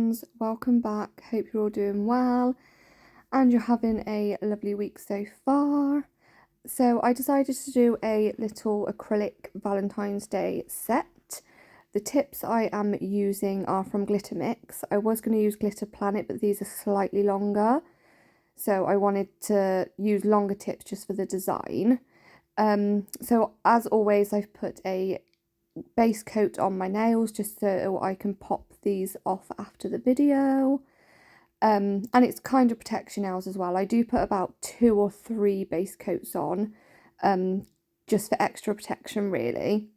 friends, welcome back. Hope you're all doing well and you're having a lovely week so far. So I decided to do a little acrylic Valentine's Day set. The tips I am using are from Glitter Mix. I was going to use Glitter Planet, but these are slightly longer, so I wanted to use longer tips just for the design. So as always, I've put a base coat on my nails just so I can pop these off after the video, and it's kind of protects your nails as well. I do put about 2 or 3 base coats on, just for extra protection really.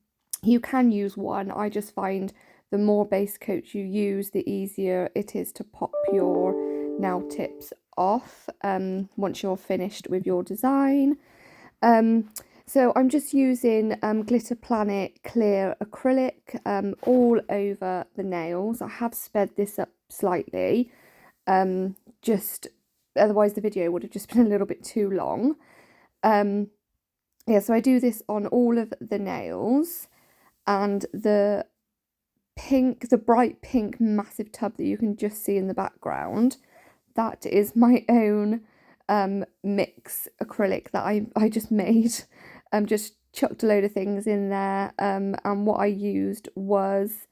You can use one. I just find the more base coats you use, the easier it is to pop your nail tips off once you're finished with your design. So I'm just using Glitter Planet Clear Acrylic all over the nails. I have sped this up slightly, just otherwise the video would have just been a little bit too long. Yeah, so I do this on all of the nails, and the bright pink massive tub that you can just see in the background, that is my own mix acrylic that I just made. Just chucked a load of things in there, and what I used was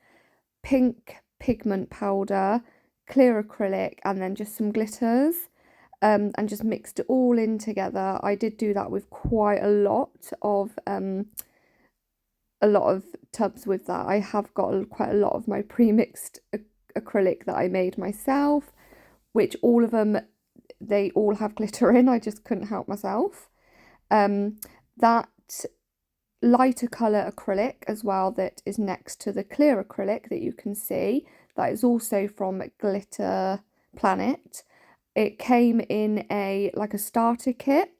pink pigment powder, clear acrylic, and then just some glitters, and just mixed it all in together. I did do that with quite a lot of tubs with that. I have got quite a lot of my pre-mixed acrylic that I made myself, which all of them, they all have glitter in. I just couldn't help myself. That lighter colour acrylic as well that is next to the clear acrylic that you can see, that is also from Glitter Planet. It came in like a starter kit,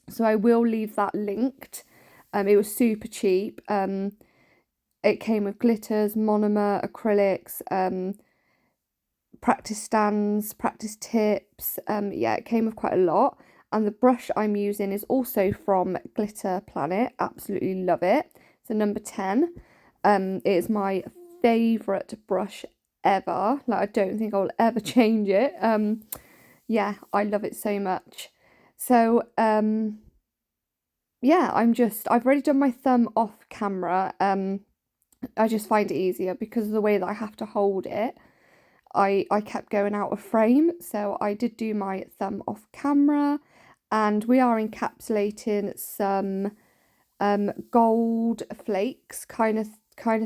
so I will leave that linked. It was super cheap. It came with glitters, monomer, acrylics, practice stands, practice tips. Yeah, it came with quite a lot. And the brush I'm using is also from Glitter Planet. Absolutely love it. It's a number 10. It is my favourite brush ever. Like, I don't think I'll ever change it. Yeah, I love it so much. So, yeah, I've already done my thumb off camera. I just find it easier because of the way that I have to hold it. I kept going out of frame, so I did do my thumb off camera. And we are encapsulating some gold flakes kind of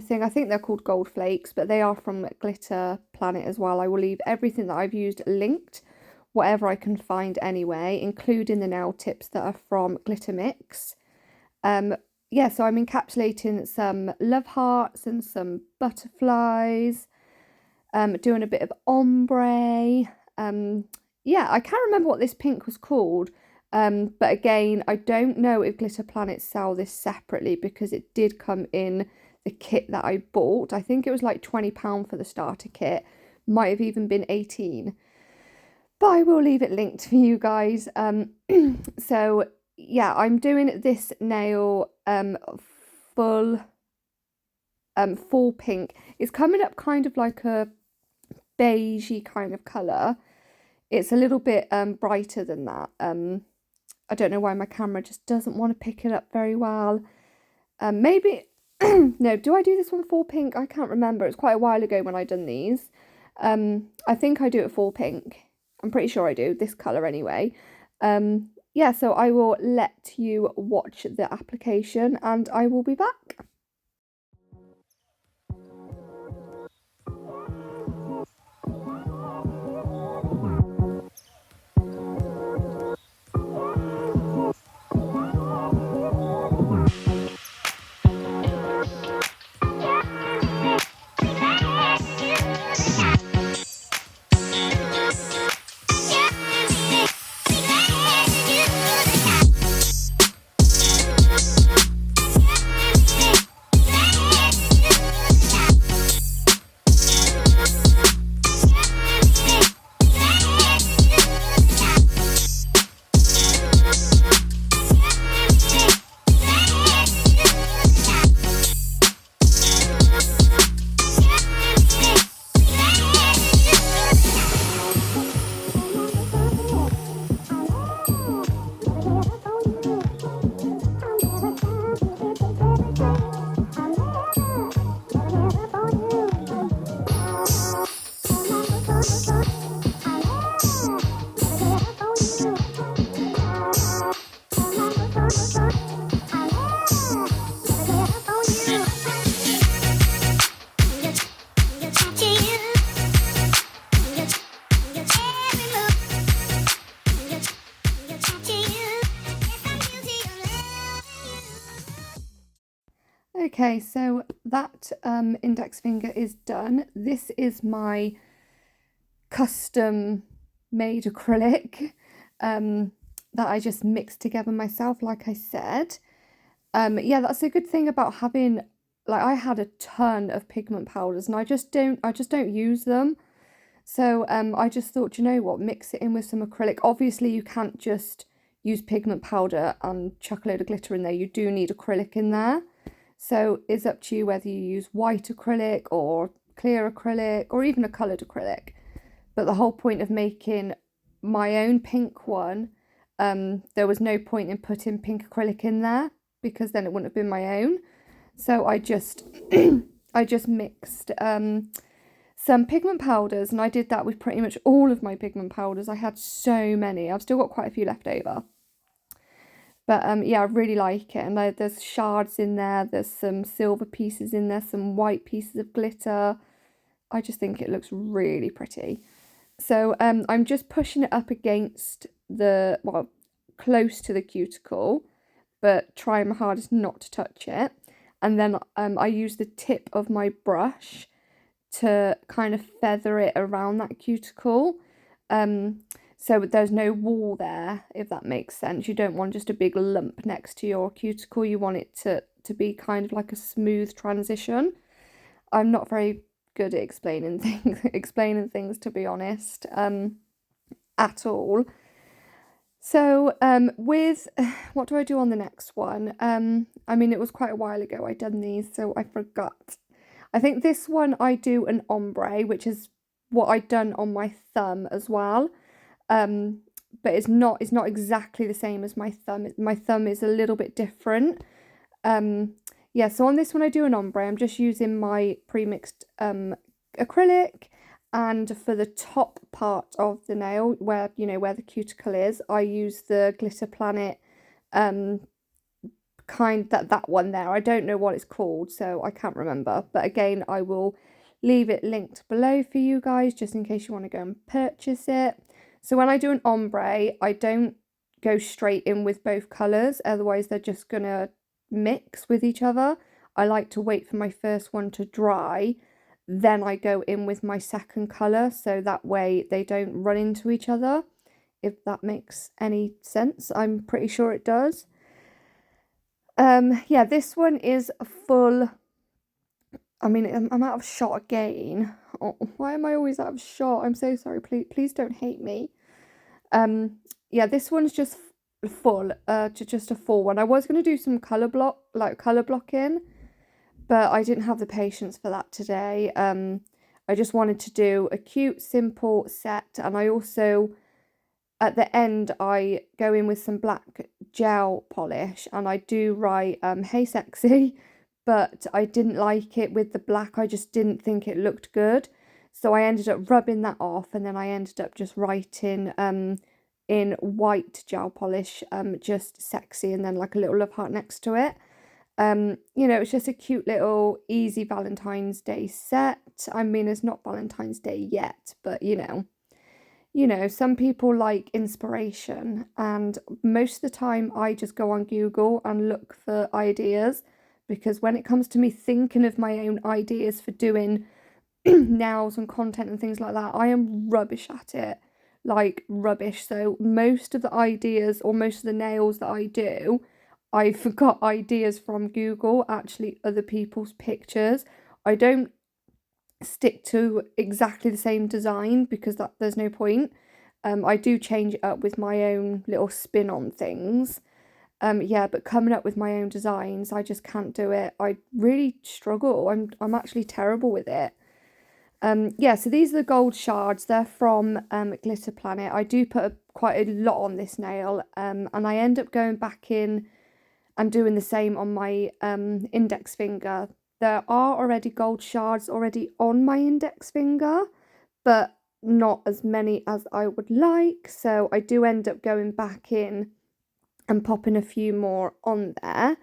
thing. I think they're called gold flakes, but they are from Glitter Planet as well. I will leave everything that I've used linked, whatever I can find anyway, including the nail tips that are from Glitter Mix. Yeah, so I'm encapsulating some love hearts and some butterflies, doing a bit of ombre. Yeah, I can't remember what this pink was called. But again, I don't know if Glitter Planet sell this separately because it did come in the kit that I bought. I think it was like £20 for the starter kit. Might have even been 18. But I will leave it linked for you guys. So yeah, I'm doing this nail full pink. It's coming up kind of like a beigey kind of colour. It's a little bit brighter than that. I don't know why my camera just doesn't want to pick it up very well. Maybe, no, do I do this one full pink? I can't remember. It's quite a while ago when I done these. I think I do it full pink. I'm pretty sure I do, this colour anyway. Yeah, so I will let you watch the application and I will be back. Okay, so that index finger is done. This is my custom made acrylic that I just mixed together myself, like I said. Yeah, that's a good thing about having, like, I had a ton of pigment powders and I just don't use them. So I just thought, you know what, mix it in with some acrylic. Obviously you can't just use pigment powder and chuck a load of glitter in there. You do need acrylic in there. So it's up to you whether you use white acrylic or clear acrylic or even a coloured acrylic. But the whole point of making my own pink one, there was no point in putting pink acrylic in there because then it wouldn't have been my own. So I just I just mixed some pigment powders, and I did that with pretty much all of my pigment powders. I had so many. I've still got quite a few left over. But yeah, I really like it. And there's shards in there. There's some silver pieces in there, some white pieces of glitter. I just think it looks really pretty. So I'm just pushing it up against the, well, close to the cuticle, but trying my hardest not to touch it. And then I use the tip of my brush to kind of feather it around that cuticle. So there's no wall there, if that makes sense. You don't want just a big lump next to your cuticle. You want it to be kind of like a smooth transition. I'm not very good at explaining things to be honest, at all. So with what do I do on the next one? I mean, it was quite a while ago I'd done these, so I forgot. I think this one I do an ombre, which is what I'd done on my thumb as well. But it's not exactly the same as my thumb. My thumb is a little bit different. Yeah, so on this one I do an ombre. I'm just using my pre-mixed acrylic, and for the top part of the nail, where where the cuticle is, I use the Glitter Planet kind, that one there. I don't know what it's called, so I can't remember, but again I will leave it linked below for you guys just in case you want to go and purchase it. So when I do an ombre, I don't go straight in with both colours, otherwise they're just gonna mix with each other. I like to wait for my first one to dry, then I go in with my second colour, so that way they don't run into each other, if that makes any sense. I'm pretty sure it does. Yeah, this one is a full, I mean, I'm out of shot again. Oh, why am I always out of shot? I'm so sorry, please don't hate me. Yeah, this one's just full, just a full one. I was going to do some colour blocking, but I didn't have the patience for that today. I just wanted to do a cute, simple set, and I also, at the end, I go in with some black gel polish, and I do write, hey sexy, but I didn't like it with the black. I just didn't think it looked good. So I ended up rubbing that off, and then I ended up just writing in white gel polish, just sexy, and then like a little love heart next to it. It's just a cute little easy Valentine's Day set. I mean, it's not Valentine's Day yet, but some people like inspiration, and most of the time I just go on Google and look for ideas, because when it comes to me thinking of my own ideas for doing nails and content and things like that, I am rubbish at it, like rubbish. So most of the ideas, or most of the nails that I do, I've got ideas from Google, actually other people's pictures. I don't stick to exactly the same design because there's no point. I do change it up with my own little spin on things. Yeah, but coming up with my own designs, I just can't do it. I really struggle. I'm actually terrible with it. Yeah, so these are the gold shards. They're from Glitter Planet. I do put quite a lot on this nail, and I end up going back in and doing the same on my index finger. There are already gold shards already on my index finger, but not as many as I would like. So I do end up going back in and popping a few more on there.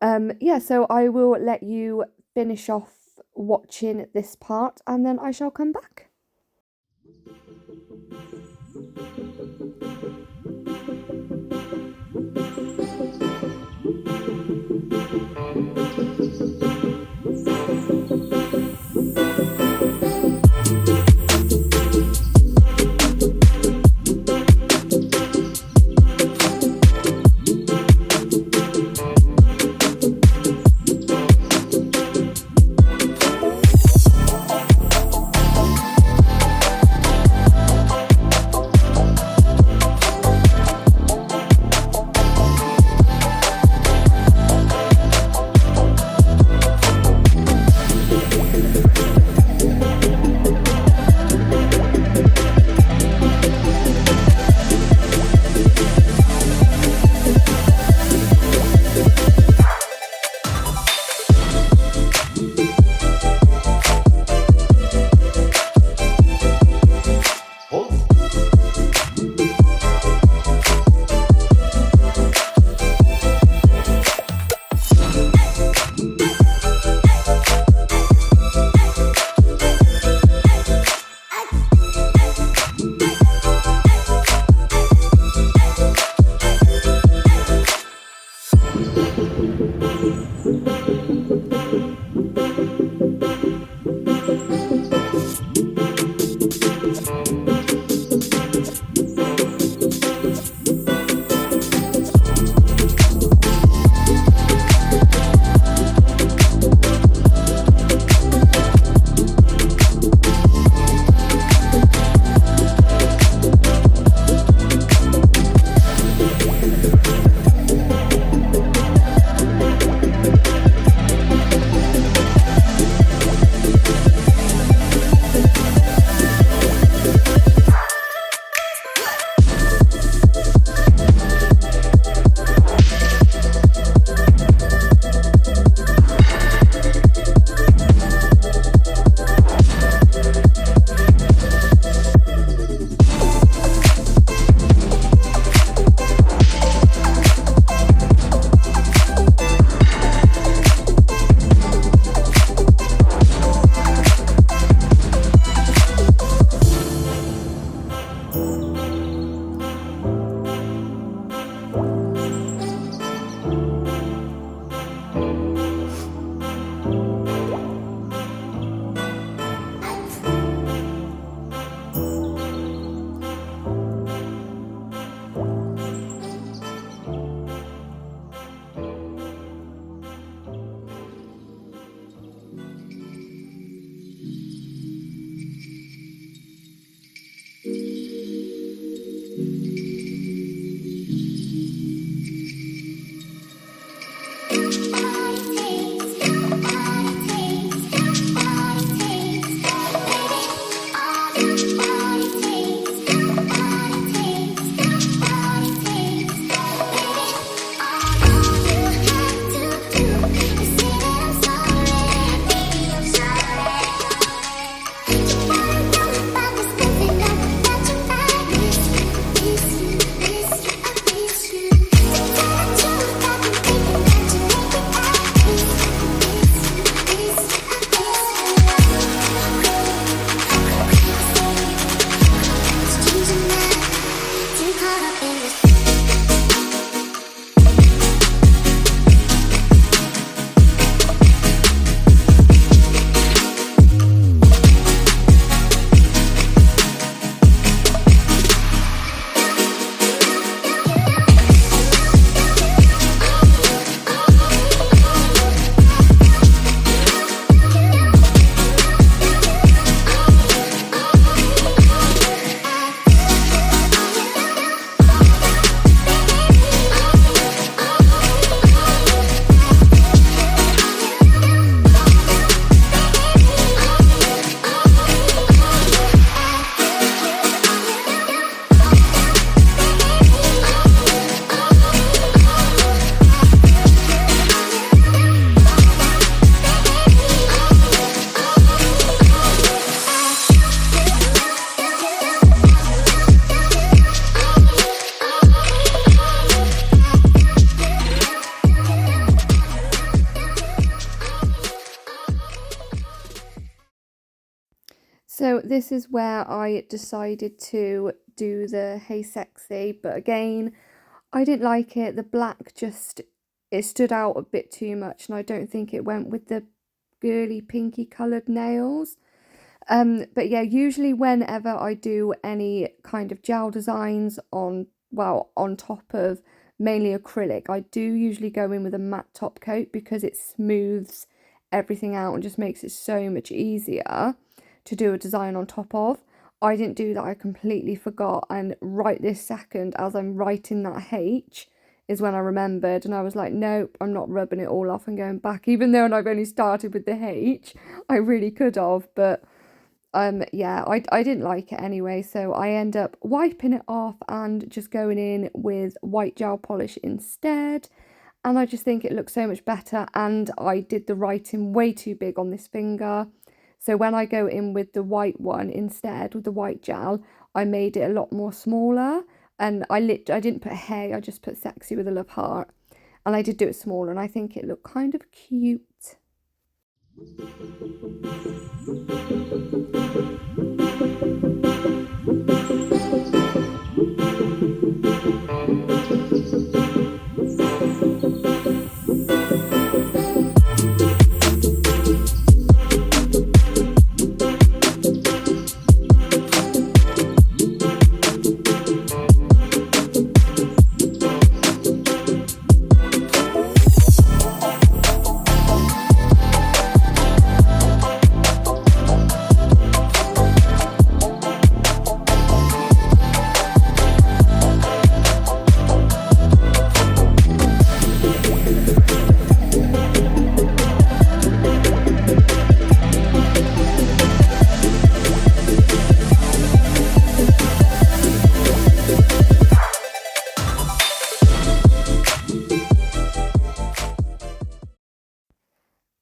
Yeah, so I will let you finish off watching this part, and then I shall come back. So this is where I decided to do the Hey Sexy, but again, I didn't like it. The black just, it stood out a bit too much, and I don't think it went with the girly pinky coloured nails. But yeah, usually whenever I do any kind of gel designs on, well, on top of mainly acrylic, I do usually go in with a matte top coat because it smooths everything out and just makes it so much easier to do a design on top of. I didn't do that, I completely forgot, and right this second, as I'm writing that H, is when I remembered, and I was like, nope, I'm not rubbing it all off and going back, even though I've only started with the H. I really could have, but yeah, I didn't like it anyway, so I end up wiping it off and just going in with white gel polish instead. And I just think it looks so much better, and I did the writing way too big on this finger. So when I go in with the white one instead, with the white gel, I made it a lot more smaller, and I didn't put hey, I just put sexy with a love heart. And I did do it smaller, and I think it looked kind of cute.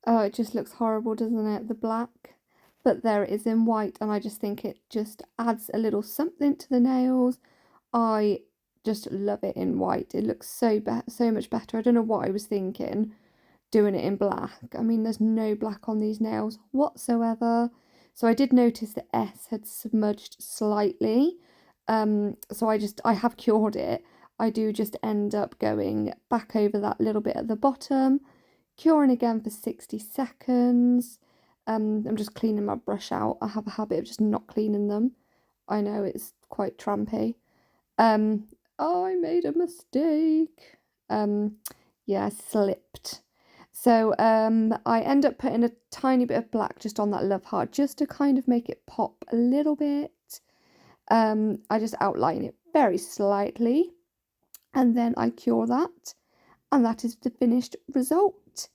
Oh, it just looks horrible, doesn't it? The black. But there it is in white, and I just think it just adds a little something to the nails. I just love it in white. It looks so much better. I don't know what I was thinking doing it in black. I mean, there's no black on these nails whatsoever. So I did notice the S had smudged slightly. So I have cured it. I do just end up going back over that little bit at the bottom, curing again for 60 seconds. I'm just cleaning my brush out. I have a habit of just not cleaning them. I know it's quite trampy. Oh, I made a mistake. Yeah, I slipped. So I end up putting a tiny bit of black just on that love heart, just to kind of make it pop a little bit. I just outline it very slightly, and then I cure that, and that is the finished result.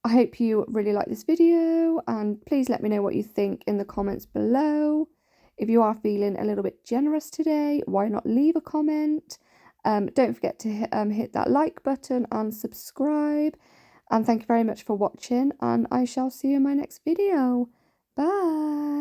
I hope you really like this video, and please let me know what you think in the comments below. If you are feeling a little bit generous today, why not leave a comment? Don't forget to hit that like button and subscribe. And thank you very much for watching, and I shall see you in my next video. Bye!